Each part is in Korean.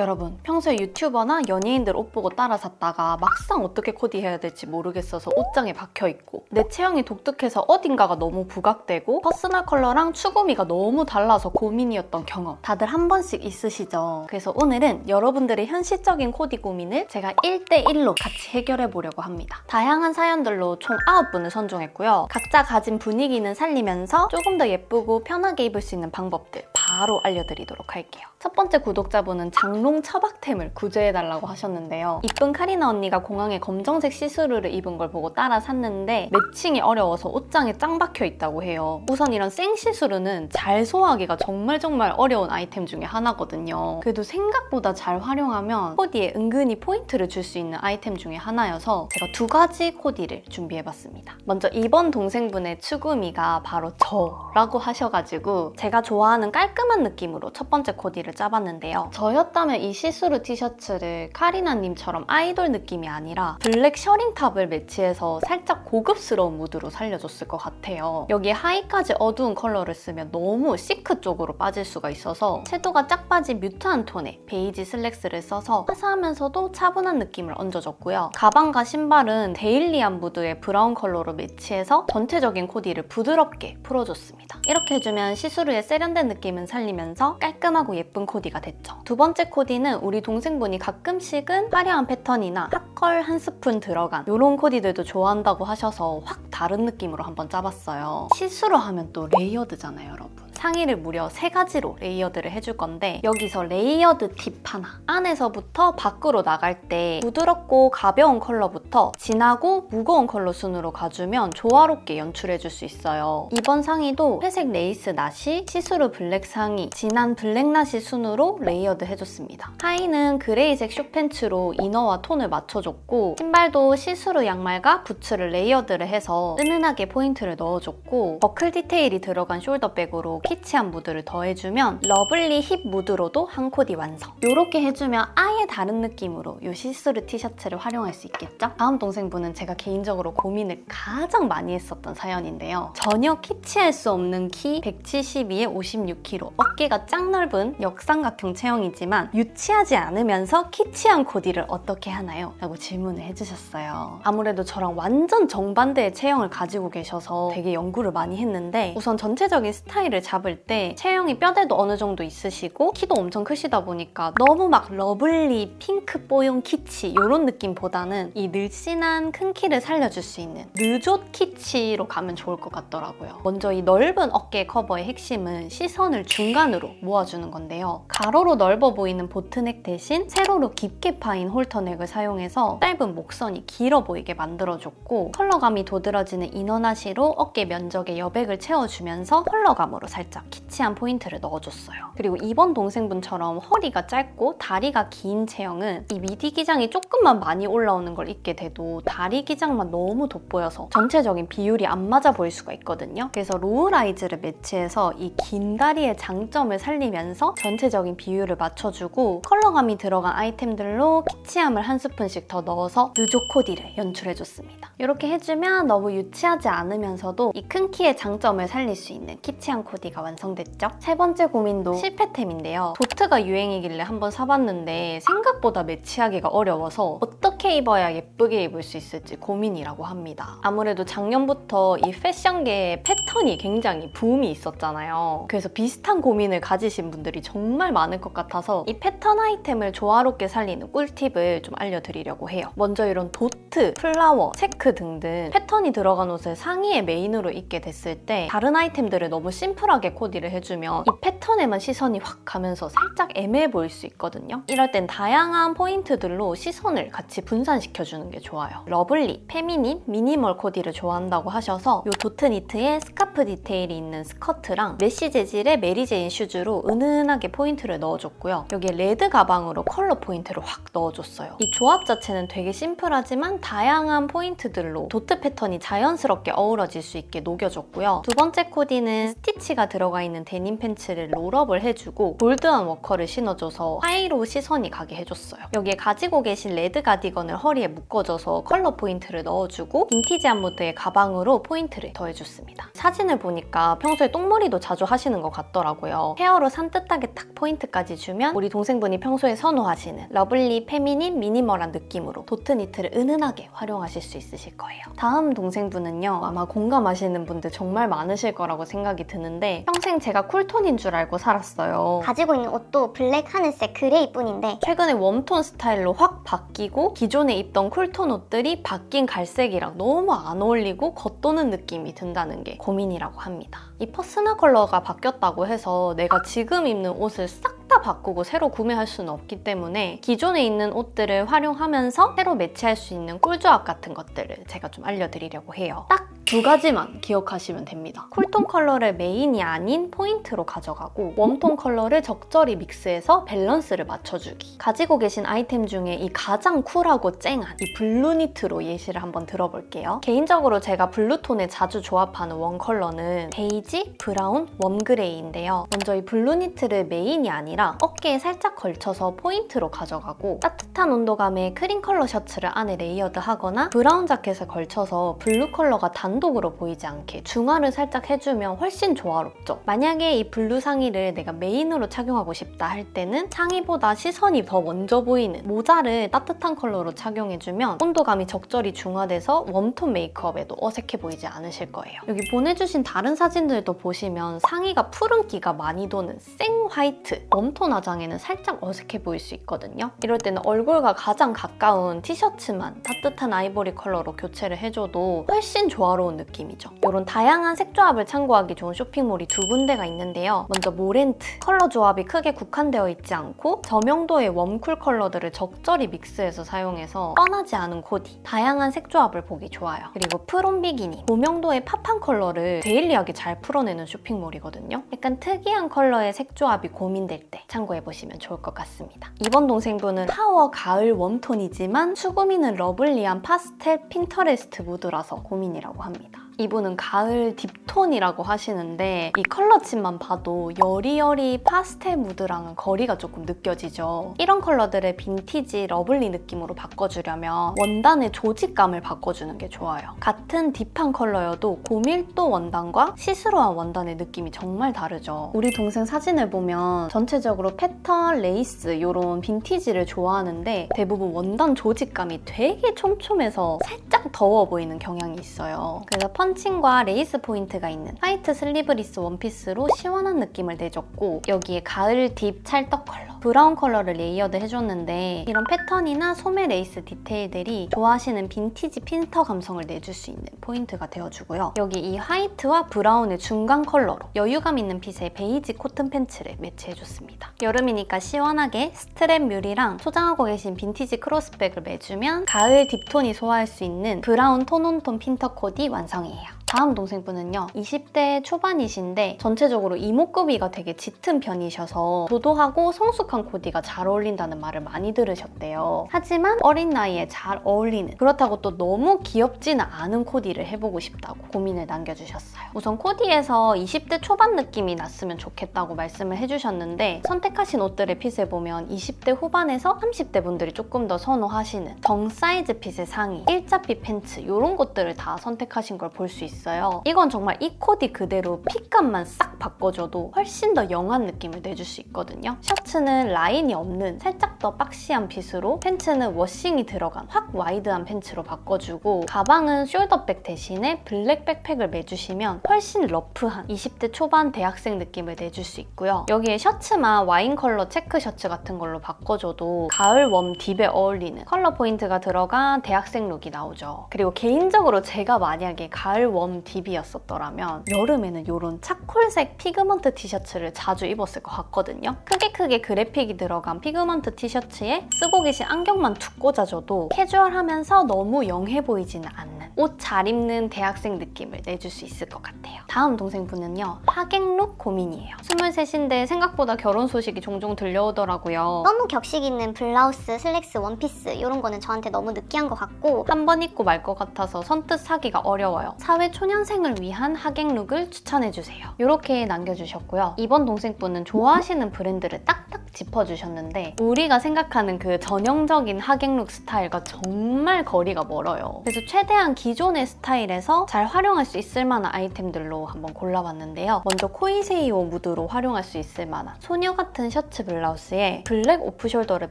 여러분, 평소에 유튜버나 연예인들 옷 보고 따라 샀다가 막상 어떻게 코디해야 될지 모르겠어서 옷장에 박혀있고 내 체형이 독특해서 어딘가가 너무 부각되고 퍼스널 컬러랑 추구미가 너무 달라서 고민이었던 경험 다들 한 번씩 있으시죠? 그래서 오늘은 여러분들의 현실적인 코디 고민을 제가 1대1로 같이 해결해 보려고 합니다. 다양한 사연들로 총 9분을 선정했고요. 각자 가진 분위기는 살리면서 조금 더 예쁘고 편하게 입을 수 있는 방법들 바로 알려드리도록 할게요. 첫 번째 구독자분은 장롱 처박템을 구제해달라고 하셨는데요. 이쁜 카리나 언니가 공항에 검정색 시스루를 입은 걸 보고 따라 샀는데 매칭이 어려워서 옷장에 짱 박혀 있다고 해요. 우선 이런 생 시스루는 잘 소화하기가 정말 어려운 아이템 중에 하나거든요. 그래도 생각보다 잘 활용하면 코디에 은근히 포인트를 줄 수 있는 아이템 중에 하나여서 제가 두 가지 코디를 준비해봤습니다. 먼저 이번 동생분의 추구미가 바로 저라고 하셔가지고 제가 좋아하는 깔끔한 느낌으로 첫 번째 코디를 짜봤는데요. 저였다면 이 시스루 티셔츠를 카리나님처럼 아이돌 느낌이 아니라 블랙 셔링탑을 매치해서 살짝 고급스러운 무드로 살려줬을 것 같아요. 여기에 하의까지 어두운 컬러를 쓰면 너무 시크 쪽으로 빠질 수가 있어서 섀도우가 짝 빠진 뮤트한 톤의 베이지 슬랙스를 써서 화사하면서도 차분한 느낌을 얹어줬고요. 가방과 신발은 데일리한 무드의 브라운 컬러로 매치해서 전체적인 코디를 부드럽게 풀어줬습니다. 이렇게 해주면 시스루의 세련된 느낌은 살리면서 깔끔하고 예쁜 코디가 됐죠. 두 번째 코디는 우리 동생분이 가끔씩은 화려한 패턴이나 핫컬 한 스푼 들어간 이런 코디들도 좋아한다고 하셔서 확 다른 느낌으로 한번 짜봤어요. 시스루 하면 또 레이어드잖아요, 여러분. 상의를 무려 3가지로 레이어드를 해줄 건데 여기서 레이어드 팁 하나. 안에서부터 밖으로 나갈 때 부드럽고 가벼운 컬러부터 진하고 무거운 컬러 순으로 가주면 조화롭게 연출해줄 수 있어요. 이번 상의도 회색 레이스 나시, 시스루 블랙 상의, 진한 블랙 나시 순으로 레이어드 해줬습니다. 하의는 그레이색 숏팬츠로 이너와 톤을 맞춰줬고 신발도 시스루 양말과 부츠를 레이어드를 해서 은은하게 포인트를 넣어줬고 버클 디테일이 들어간 숄더백으로 키치한 무드를 더해주면 러블리 힙 무드로도 한 코디 완성. 이렇게 해주면 아예 다른 느낌으로 이 시스루 티셔츠를 활용할 수 있겠죠? 다음 동생분은 제가 개인적으로 고민을 가장 많이 했었던 사연인데요. 전혀 키치할 수 없는 키 172에 56kg, 어깨가 짱 넓은 역삼각형 체형이지만 유치하지 않으면서 키치한 코디를 어떻게 하나요? 라고 질문을 해주셨어요. 아무래도 저랑 완전 정반대의 체형을 가지고 계셔서 되게 연구를 많이 했는데 우선 전체적인 스타일을 잡을 때 체형이 뼈대도 어느 정도 있으시고 키도 엄청 크시다 보니까 너무 막 러블리 핑크 뽀용 키치 이런 느낌보다는 이 늘씬한 큰 키를 살려줄 수 있는 느조 키치로 가면 좋을 것 같더라고요. 먼저 이 넓은 어깨 커버의 핵심은 시선을 중간으로 모아주는 건데요. 가로로 넓어 보이는 보트넥 대신 세로로 깊게 파인 홀터넥을 사용해서 짧은 목선이 길어 보이게 만들어줬고 컬러감이 도드라지는 이너나시로 어깨 면적의 여백을 채워주면서 컬러감으로 살짝 키치한 포인트를 넣어줬어요. 그리고 이번 동생분처럼 허리가 짧고 다리가 긴 체형은 이 미디 기장이 조금만 많이 올라오는 걸 입게 돼도 다리 기장만 너무 돋보여서 전체적인 비율이 안 맞아 보일 수가 있거든요. 그래서 로우라이즈를 매치해서 이 긴 다리의 장점을 살리면서 전체적인 비율을 맞춰주고 컬러감이 들어간 아이템들로 키치함을 한 스푼씩 더 넣어서 느조 코디를 연출해줬습니다. 이렇게 해주면 너무 유치하지 않으면서도 이 큰 키의 장점을 살릴 수 있는 키치한 코디가 완성됐죠? 세 번째 고민도 실패템인데요. 도트가 유행이길래 한번 사봤는데 생각보다 매치하기가 어려워서 어떻게 입어야 예쁘게 입을 수 있을지 고민이라고 합니다. 아무래도 작년부터 이 패션계에 패턴이 굉장히 붐이 있었잖아요. 그래서 비슷한 고민을 가지신 분들이 정말 많을 것 같아서 이 패턴 아이템을 조화롭게 살리는 꿀팁을 좀 알려드리려고 해요. 먼저 이런 도트, 플라워, 체크 등등 패턴이 들어간 옷을 상의에 메인으로 입게 됐을 때 다른 아이템들을 너무 심플하게 코디를 해주면 이 패턴에만 시선이 확 가면서 살짝 애매해 보일 수 있거든요. 이럴 땐 다양한 포인트들로 시선을 같이 분산시켜주는 게 좋아요. 러블리, 페미닌, 미니멀 코디를 좋아한다고 하셔서 이 도트 니트에 스카프 디테일이 있는 스커트랑 메쉬 재질의 메리제인 슈즈로 은은하게 포인트를 넣어줬고요. 여기에 레드 가방으로 컬러 포인트를 확 넣어줬어요. 이 조합 자체는 되게 심플하지만 다양한 포인트들로 도트 패턴이 자연스럽게 어우러질 수 있게 녹여줬고요. 두 번째 코디는 스티치가 들어가 있는 데님 팬츠를 롤업을 해주고 볼드한 워커를 신어줘서 하이로 시선이 가게 해줬어요. 여기에 가지고 계신 레드 가디건을 허리에 묶어줘서 컬러 포인트를 넣어주고 빈티지한 무드의 가방으로 포인트를 더해줬습니다. 사진을 보니까 평소에 똥머리도 자주 하시는 것 같더라고요. 헤어로 산뜻하게 탁 포인트까지 주면 우리 동생분이 평소에 선호하시는 러블리, 페미닌, 미니멀한 느낌으로 도트 니트를 은은하게 활용하실 수 있으실 거예요. 다음 동생분은요, 아마 공감하시는 분들 정말 많으실 거라고 생각이 드는데 평생 제가 쿨톤인 줄 알고 살았어요. 가지고 있는 옷도 블랙, 하늘색, 그레이뿐인데 최근에 웜톤 스타일로 확 바뀌고 기존에 입던 쿨톤 옷들이 바뀐 갈색이랑 너무 안 어울리고 겉도는 느낌이 든다는 게 고민이라고 합니다. 이 퍼스널 컬러가 바뀌었다고 해서 내가 지금 입는 옷을 싹 다 바꾸고 새로 구매할 수는 없기 때문에 기존에 있는 옷들을 활용하면서 새로 매치할 수 있는 꿀조합 같은 것들을 제가 좀 알려드리려고 해요. 딱 2가지만 기억하시면 됩니다. 쿨톤 컬러를 메인이 아닌 포인트로 가져가고 웜톤 컬러를 적절히 믹스해서 밸런스를 맞춰주기. 가지고 계신 아이템 중에 이 가장 쿨하고 쨍한 이 블루 니트로 예시를 한번 들어볼게요. 개인적으로 제가 블루톤에 자주 조합하는 원 컬러는 베이지, 브라운, 웜그레이인데요. 먼저 이 블루 니트를 메인이 아니라 어깨에 살짝 걸쳐서 포인트로 가져가고 따뜻한 온도감의 크림 컬러 셔츠를 안에 레이어드하거나 브라운 자켓에 걸쳐서 블루 컬러가 단독으로 보이지 않게 중화를 살짝 해주면 훨씬 조화롭죠. 만약에 이 블루 상의를 내가 메인으로 착용하고 싶다 할 때는 상의보다 시선이 더 먼저 보이는 모자를 따뜻한 컬러로 착용해주면 온도감이 적절히 중화돼서 웜톤 메이크업에도 어색해 보이지 않으실 거예요. 여기 보내주신 다른 사진들도 보시면 상의가 푸른기가 많이 도는 생 화이트, 웜톤 화장에는 살짝 어색해 보일 수 있거든요. 이럴 때는 얼굴과 가장 가까운 티셔츠만 따뜻한 아이보리 컬러로 교체를 해줘도 훨씬 조화로운 느낌이죠. 이런 다양한 색 조합을 참고하기 좋은 쇼핑몰이 2군데가 있는데요. 먼저 모렌트, 컬러 조합이 크게 국한되어 있지 않고 저명도의 웜쿨 컬러들을 적절히 믹스해서 사용해서 뻔하지 않은 코디, 다양한 색 조합을 보기 좋아요. 그리고 프롬 비기니, 고명도의 팝한 컬러를 데일리하게 잘 풀어내는 쇼핑몰이거든요. 약간 특이한 컬러의 색 조합이 고민될 때 참고해보시면 좋을 것 같습니다. 이번 동생분은 파워 가을 웜톤이지만 추구미는 러블리한 파스텔 핀터레스트 무드라서 고민이라고 합니다. 이분은 가을 딥톤이라고 하시는데 이 컬러침만 봐도 여리여리 파스텔 무드랑은 거리가 조금 느껴지죠. 이런 컬러들을 빈티지 러블리 느낌으로 바꿔주려면 원단의 조직감을 바꿔주는 게 좋아요. 같은 딥한 컬러여도 고밀도 원단과 시스루한 원단의 느낌이 정말 다르죠. 우리 동생 사진을 보면 전체적으로 패턴, 레이스 이런 빈티지를 좋아하는데 대부분 원단 조직감이 되게 촘촘해서 살짝 더워 보이는 경향이 있어요. 그래서 펀칭과 레이스 포인트가 있는 화이트 슬리브리스 원피스로 시원한 느낌을 내줬고 여기에 가을 딥 찰떡 컬러, 브라운 컬러를 레이어드 해줬는데 이런 패턴이나 소매 레이스 디테일들이 좋아하시는 빈티지 핀터 감성을 내줄 수 있는 포인트가 되어주고요. 여기 이 화이트와 브라운의 중간 컬러로 여유감 있는 핏의 베이지 코튼 팬츠를 매치해줬습니다. 여름이니까 시원하게 스트랩 뮬이랑 소장하고 계신 빈티지 크로스백을 매주면 가을 딥톤이 소화할 수 있는 브라운 톤온톤 핀터 코디 완성이에요. 다음 동생분은요, 20대 초반이신데 전체적으로 이목구비가 되게 짙은 편이셔서 도도하고 성숙한 코디가 잘 어울린다는 말을 많이 들으셨대요. 하지만 어린 나이에 잘 어울리는, 그렇다고 또 너무 귀엽지는 않은 코디를 해보고 싶다고 고민을 남겨주셨어요. 우선 코디에서 20대 초반 느낌이 났으면 좋겠다고 말씀을 해주셨는데 선택하신 옷들의 핏을 보면 20대 후반에서 30대 분들이 조금 더 선호하시는 정 사이즈 핏의 상의, 일자핏 팬츠 이런 것들을 다 선택하신 걸 볼 수 있어요. 이건 정말 이 코디 그대로 핏감만 싹 바꿔줘도 훨씬 더 영한 느낌을 내줄 수 있거든요. 셔츠는 라인이 없는 살짝 더 박시한 핏으로, 팬츠는 워싱이 들어간 확 와이드한 팬츠로 바꿔주고 가방은 숄더백 대신에 블랙 백팩을 매주시면 훨씬 러프한 20대 초반 대학생 느낌을 내줄 수 있고요. 여기에 셔츠만 와인 컬러 체크 셔츠 같은 걸로 바꿔줘도 가을 웜 딥에 어울리는 컬러 포인트가 들어간 대학생 룩이 나오죠. 그리고 개인적으로 제가 만약에 가을 웜 딥이었었더라면 여름에는 이런 차콜색 피그먼트 티셔츠를 자주 입었을 것 같거든요. 크게 그래픽이 들어간 피그먼트 티셔츠에 쓰고 계신 안경만 툭 꽂아줘도 캐주얼하면서 너무 영해 보이지는 않는 옷 잘 입는 대학생 느낌을 내줄 수 있을 것 같아요. 다음 동생분은요, 하객룩 고민이에요. 23인데 생각보다 결혼 소식이 종종 들려오더라고요. 너무 격식 있는 블라우스, 슬랙스, 원피스 이런 거는 저한테 너무 느끼한 것 같고 한 번 입고 말 것 같아서 선뜻 사기가 어려워요. 사회 초년생을 위한 하객 룩을 추천해주세요. 이렇게 남겨주셨고요. 이번 동생분은 좋아하시는 브랜드를 딱딱 짚어주셨는데 우리가 생각하는 그 전형적인 하객룩 스타일과 정말 거리가 멀어요. 그래서 최대한 기존의 스타일에서 잘 활용할 수 있을 만한 아이템들로 한번 골라봤는데요. 먼저 코이세이오 무드로 활용할 수 있을 만한 소녀 같은 셔츠 블라우스에 블랙 오프숄더를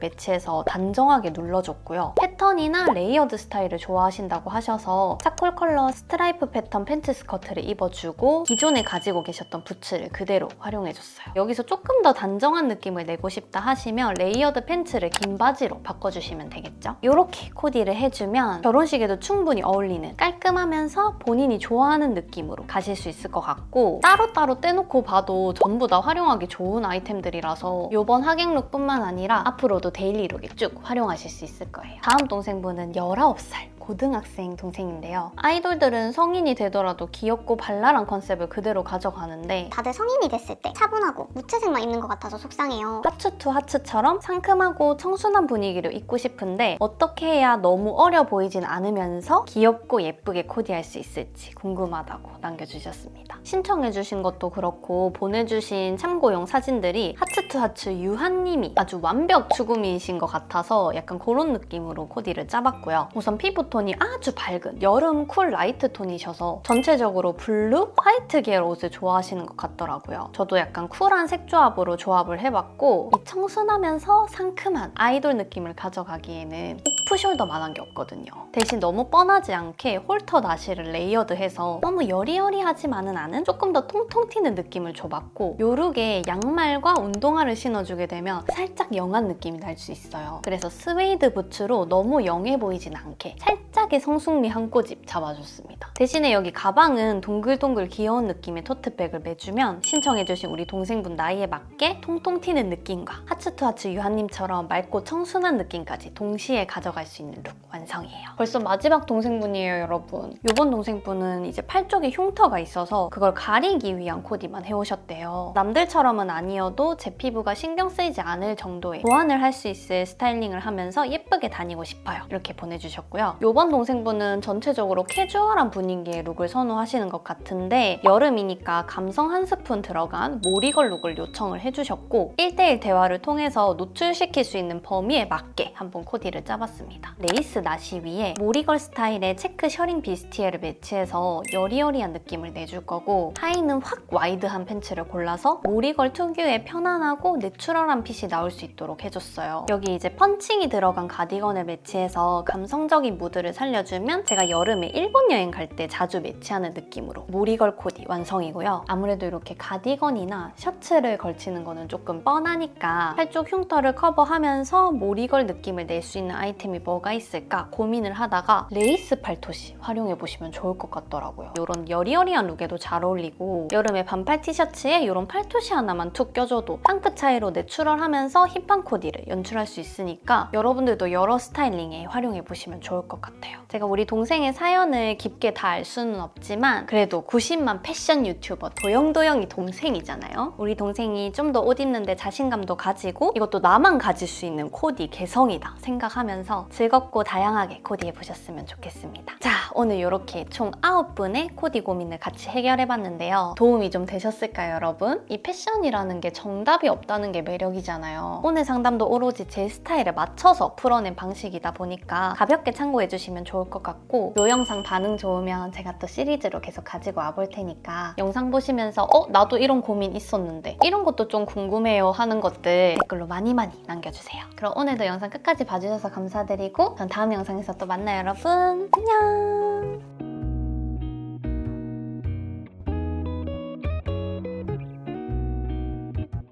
매치해서 단정하게 눌러줬고요. 패턴이나 레이어드 스타일을 좋아하신다고 하셔서 차콜 컬러 스트라이프 패턴 팬츠 스커트를 입어주고 기존에 가지고 계셨던 부츠를 그대로 활용해줬어요. 여기서 조금 더 단정한 느낌을 내고 싶다 하시면 레이어드 팬츠를 긴 바지로 바꿔주시면 되겠죠? 이렇게 코디를 해주면 결혼식에도 충분히 어울리는 깔끔하면서 본인이 좋아하는 느낌으로 가실 수 있을 것 같고 따로따로 떼놓고 봐도 전부 다 활용하기 좋은 아이템들이라서 이번 하객룩뿐만 아니라 앞으로도 데일리룩에 쭉 활용하실 수 있을 거예요. 다음 동생분은 19살 고등학생 동생인데요. 아이돌들은 성인이 되더라도 귀엽고 발랄한 컨셉을 그대로 가져가는데 다들 성인이 됐을 때 차분하고 무채색만 입는 것 같아서 속상해요. 하츠 투 하츠처럼 상큼하고 청순한 분위기를 입고 싶은데 어떻게 해야 너무 어려 보이진 않으면서 귀엽고 예쁘게 코디할 수 있을지 궁금하다고 남겨주셨습니다. 신청해주신 것도 그렇고 보내주신 참고용 사진들이 하츠 투 하츠 유한님이 아주 완벽 추구미이신 것 같아서 약간 그런 느낌으로 코디를 짜봤고요. 우선 피부톤이 아주 밝은 여름 쿨 라이트 톤이셔서 전체적으로 블루, 화이트 계열 옷을 좋아하시는 것 같더라고요. 저도 약간 쿨한 색 조합으로 조합을 해봤고 이 청순하면서 상큼한 아이돌 느낌을 가져가기에는 오프숄더만한 게 없거든요. 대신 너무 뻔하지 않게 홀터 나시를 레이어드해서 너무 여리여리하지만은 않은 조금 더 통통 튀는 느낌을 줘봤고 요 룩에 양말과 운동화를 신어주게 되면 살짝 영한 느낌이 날 수 있어요. 그래서 스웨이드 부츠로 너무 영해 보이진 않게 살짝의 성숙미 한 꼬집 잡아줬습니다. 대신에 여기 가방은 동글동글 귀여운 느낌의 토트백을 매주면 신청해주신 우리 동생분 나이에 맞게 통통 튀는 느낌과 하츠투하츠 유한님처럼 맑고 청순한 느낌까지 동시에 가져갈 수 있는 룩 완성이에요. 벌써 마지막 동생분이에요, 여러분. 이번 동생분은 이제 팔 쪽에 흉터가 있어서 그걸 가리기 위한 코디만 해오셨대요. 남들처럼은 아니어도 제 피부가 신경 쓰이지 않을 정도의 보완을 할 수 있을 스타일링을 하면서 예쁘게 다니고 싶어요. 이렇게 보내주셨고요. 이번 동생분은 전체적으로 캐주얼한 분위기의 룩을 선호하시는 것 같은데 여름이니까 감성 한 스푼 들어간 모리걸 룩을 요청을 해주셨고 1대1 대화를 통해서 노출시킬 수 있는 범위에 맞게 한번 코디를 짜봤습니다. 레이스 나시 위에 모리걸 스타일의 체크 셔링 비스티에를 매치해서 여리여리한 느낌을 내줄 거고 하의는 확 와이드한 팬츠를 골라서 모리걸 특유의 편안하고 내추럴한 핏이 나올 수 있도록 해줬어요. 여기 이제 펀칭이 들어간 가디건을 매치해서 감성적인 무드를 살려주면 제가 여름에 일본 여행 갈 때 자주 매치하는 느낌으로 모리걸 코디 완성이고요. 아무래도 이렇게 가디건이나 셔츠를 걸치는 거는 조금 뻔하니까 팔쪽 흉터를 커버하면서 모리걸 느낌을 낼 수 있는 아이템이 뭐가 있을까 고민을 하다가 레이스 팔토시 활용해보시면 좋을 것 같더라고요. 이런 여리여리한 룩에도 잘 어울리고 여름에 반팔 티셔츠에 이런 팔토시 하나만 툭 껴줘도 탕크 차이로 내추럴하면서 힙한 코디를 연출할 수 있으니까 여러분들도 여러 스타일링에 활용해보시면 좋을 것 같아요. 제가 우리 동생의 사연을 깊게 다 알 수는 없지만 그래도 90만 패션 유튜버 도영도영이 동생이잖아요. 우리 동생이 좀 더 옷 입는데 자신감도 가지고 이것도 나만 가질 수 있는 코디 개성이다 생각하면서 즐겁고 다양하게 코디해보셨으면 좋겠습니다. 자, 오늘 이렇게 총 9분의 코디 고민을 같이 해결해봤는데요. 도움이 좀 되셨을까요, 여러분? 이 패션이라는 게 정답이 없다는 게 매력이잖아요. 오늘 상담도 오로지 제 스타일에 맞춰서 풀어낸 방식이다 보니까 가볍게 참고해주시면 좋을 것 같고 이 영상 반응 좋으면 제가 또 시리즈로 계속 가지고 와볼 테니까 영상 보시면서 나도 이런 고민 있었는데 이런 것도 좀 궁금해요 하는 것들 댓글로 많이 남겨주세요. 그럼 오늘도 영상 끝까지 봐주셔서 감사드리고 전 다음 영상에서 또 만나요, 여러분. 안녕!